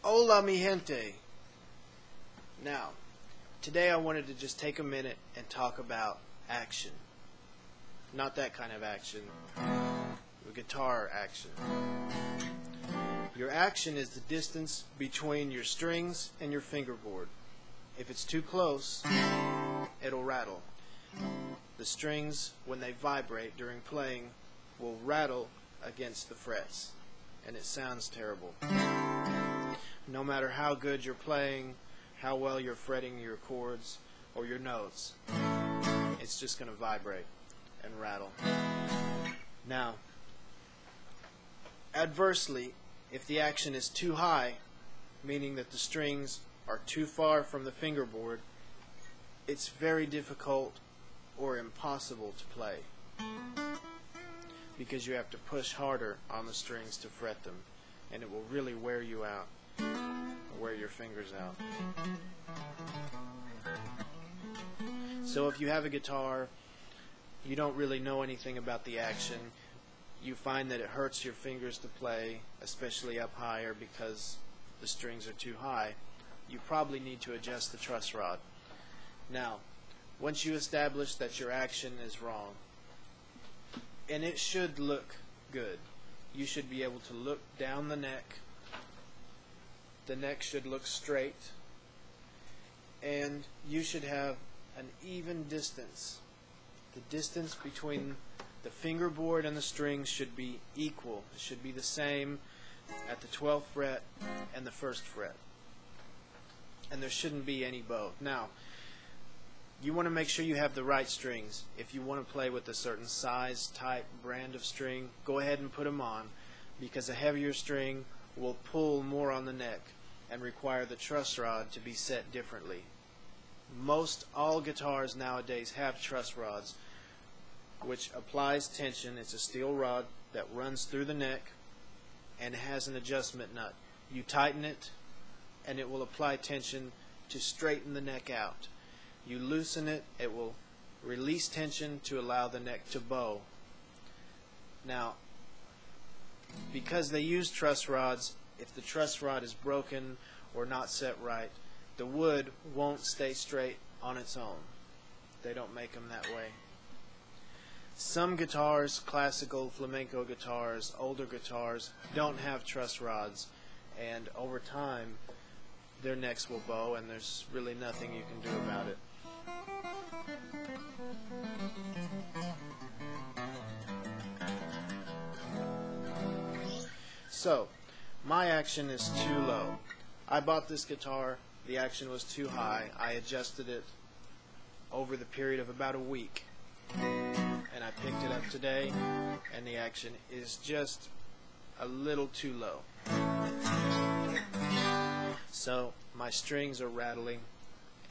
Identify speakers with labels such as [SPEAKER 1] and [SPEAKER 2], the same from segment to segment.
[SPEAKER 1] Hola mi gente. Now, today I wanted to just take a minute and talk about action. Not that kind of action. The guitar action. Your action is the distance between your strings and your fingerboard. If it's too close, it'll rattle. The strings, when they vibrate during playing, will rattle against the frets, and it sounds terrible. No matter how good you're playing, how well you're fretting your chords or your notes, it's just going to vibrate and rattle. Now, adversely, if the action is too high, meaning that the strings are too far from the fingerboard, it's very difficult or impossible to play, because you have to push harder on the strings to fret them, and it will really wear you out, or wear your fingers out. So if you have a guitar, you don't really know anything about the action, you find that it hurts your fingers to play, especially up higher because the strings are too high, you probably need to adjust the truss rod. Now, once you establish that your action is wrong, and it should look good, you should be able to look down the neck. The neck should look straight, and you should have an even distance. The distance between the fingerboard and the strings should be equal. It should be the same at the 12th fret and the 1st fret. And there shouldn't be any bow. Now, you want to make sure you have the right strings. If you want to play with a certain size, type, brand of string, go ahead and put them on, because a heavier string will pull more on the neck and require the truss rod to be set differently. Most all guitars nowadays have truss rods, which applies tension. It's a steel rod that runs through the neck and has an adjustment nut. You tighten it and it will apply tension to straighten the neck out. You loosen it, it will release tension to allow the neck to bow. Now, because they use truss rods, if the truss rod is broken or not set right, the wood won't stay straight on its own. They don't make them that way. Some guitars, classical, flamenco guitars, older guitars, don't have truss rods, and over time their necks will bow, and there's really nothing you can do about it. So, my action is too low. I bought this guitar, the action was too high. I adjusted it over the period of about a week, and I picked it up today, and the action is just a little too low. So my strings are rattling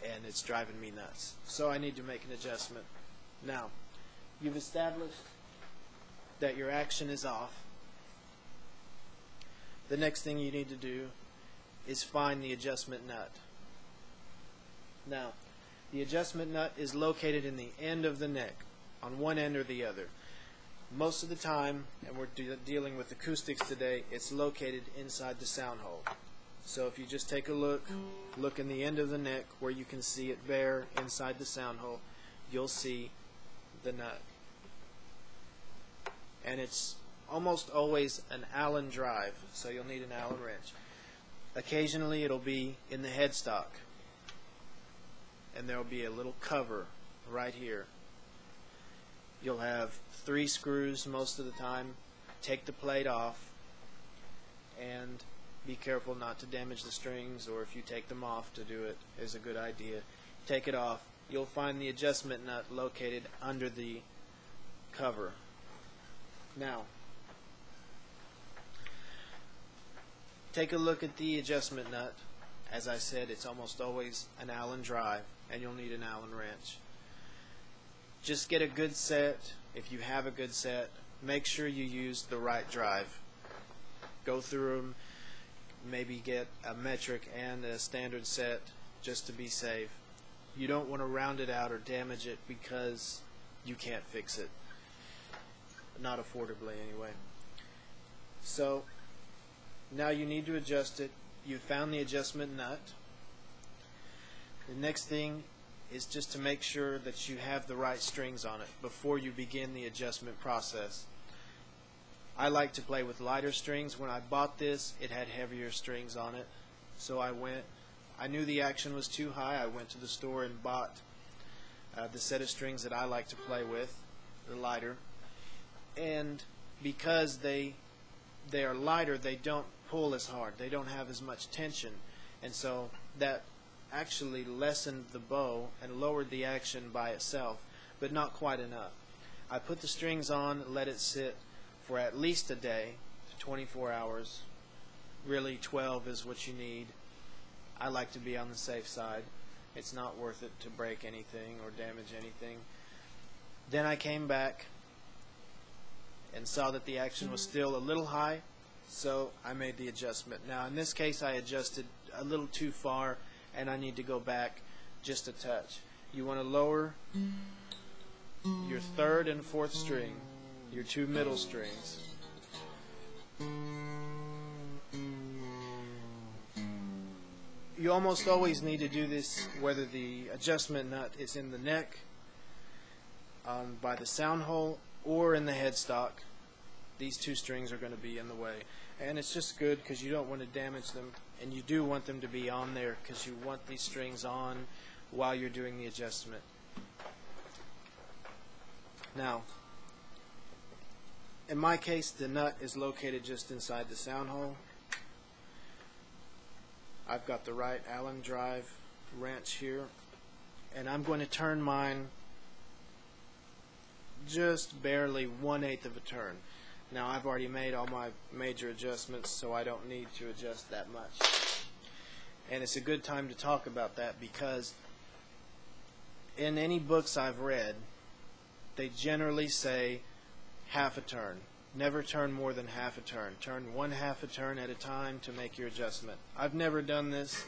[SPEAKER 1] and it's driving me nuts. So I need to make an adjustment. Now, you've established that your action is off. The next thing you need to do is find the adjustment nut. Now, the adjustment nut is located in the end of the neck, on one end or the other. Most of the time, and we're dealing with acoustics today, it's located inside the sound hole. So if you just take a look in the end of the neck where you can see it bare inside the sound hole, you'll see the nut. And it's almost always an Allen drive, so you'll need an Allen wrench. Occasionally it'll be in the headstock, and there will be a little cover right here. You'll have 3 screws most of the time. Take the plate off and be careful not to damage the strings, or if you take them off to do it is a good idea. Take it off. You'll find the adjustment nut located under the cover. Now, take a look at the adjustment nut. As I said, it's almost always an Allen drive, and you'll need an Allen wrench. Just get a good set. If you have a good set, make sure you use the right drive. Go through them, maybe get a metric and a standard set just to be safe. You don't want to round it out or damage it because you can't fix it. Not affordably anyway. So now you need to adjust it. you found the adjustment nut. The next thing is just to make sure that you have the right strings on it before you begin the adjustment process. I like to play with lighter strings. When I bought this, it had heavier strings on it, so I knew the action was too high. I went to the store and bought the set of strings that I like to play with, the lighter, and because they are lighter, they don't pull as hard, they don't have as much tension, and so that actually lessened the bow and lowered the action by itself, but not quite enough. I put the strings on, let it sit for at least a day, 24 hours. Really 12 is what you need. I like to be on the safe side. It's not worth it to break anything or damage anything. Then I came back and saw that the action was still a little high, so I made the adjustment. Now in this case I adjusted a little too far, and I need to go back just a touch. You want to lower your third and fourth string, your two middle strings. You almost always need to do this whether the adjustment nut is in the neck, by the sound hole, or in the headstock. These two strings are going to be in the way, and it's just good because you don't want to damage them, and you do want them to be on there because you want these strings on while you're doing the adjustment. Now, in my case, the nut is located just inside the sound hole. I've got the right Allen drive wrench here, and I'm going to turn mine just barely 1/8 of a turn. Now I've already made all my major adjustments, so I don't need to adjust that much. And it's a good time to talk about that because in any books I've read, they generally say half a turn. Never turn more than half a turn. Turn 1/2 a turn at a time to make your adjustment. I've never done this.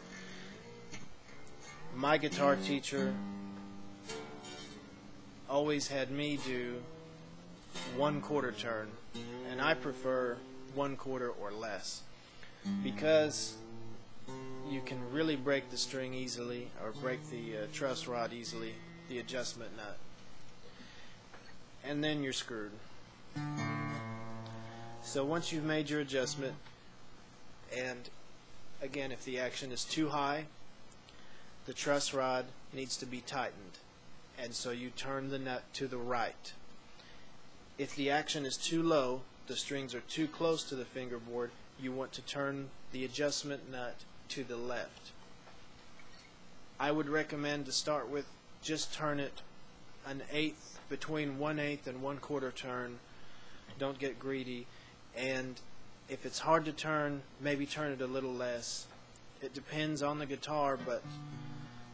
[SPEAKER 1] My guitar teacher always had me do 1/4 turn, and I prefer 1/4 or less because you can really break the string easily, or break the truss rod easily, the adjustment nut, and then you're screwed. So once you've made your adjustment, and again, if the action is too high, the truss rod needs to be tightened, and so you turn the nut to the right. If the action is too low, the strings are too close to the fingerboard, you want to turn the adjustment nut to the left. I would recommend to start with just turn it an eighth, between 1/8 and 1/4 turn. Don't get greedy. And if it's hard to turn, maybe turn it a little less. It depends on the guitar, but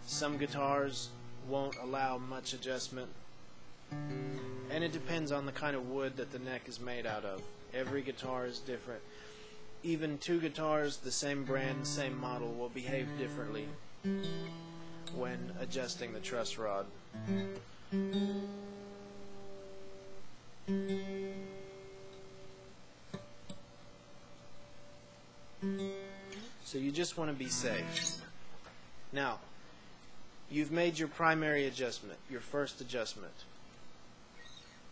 [SPEAKER 1] some guitars won't allow much adjustment, and it depends on the kind of wood that the neck is made out of. Every guitar is different. Even two guitars, the same brand, same model, will behave differently when adjusting the truss rod. So you just want to be safe. Now, you've made your primary adjustment, your first adjustment.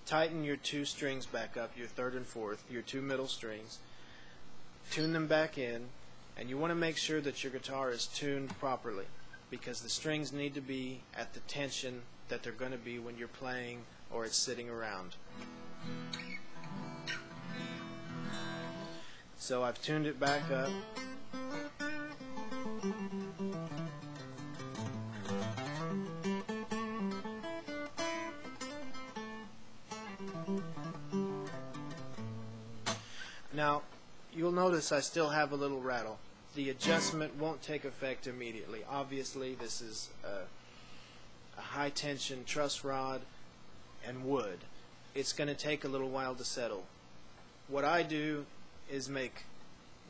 [SPEAKER 1] Tighten your two strings back up, your third and fourth, your two middle strings. Tune them back in, and you want to make sure that your guitar is tuned properly, because the strings need to be at the tension that they're going to be when you're playing or it's sitting around. So I've tuned it back up. Now, you'll notice I still have a little rattle. The adjustment won't take effect immediately. Obviously, this is a high tension truss rod and wood. It's going to take a little while to settle. What I do is make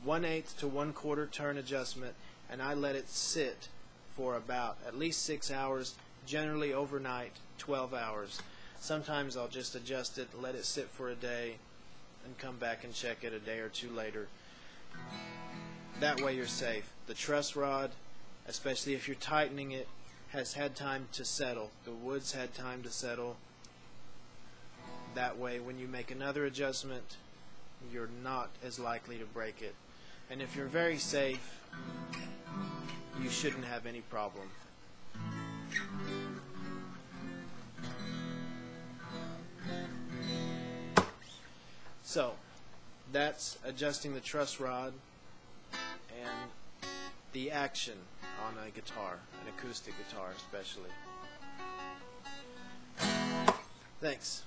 [SPEAKER 1] 1/8 to 1/4 turn adjustment, and I let it sit for about at least 6 hours, generally overnight, 12 hours. Sometimes I'll just adjust it, let it sit for a day, and come back and check it a day or two later. That way you're safe. The truss rod, especially if you're tightening it, has had time to settle. The wood's had time to settle. That way when you make another adjustment, you're not as likely to break it. And if you're very safe, you shouldn't have any problem. So, that's adjusting the truss rod and the action on a guitar, an acoustic guitar especially. Thanks.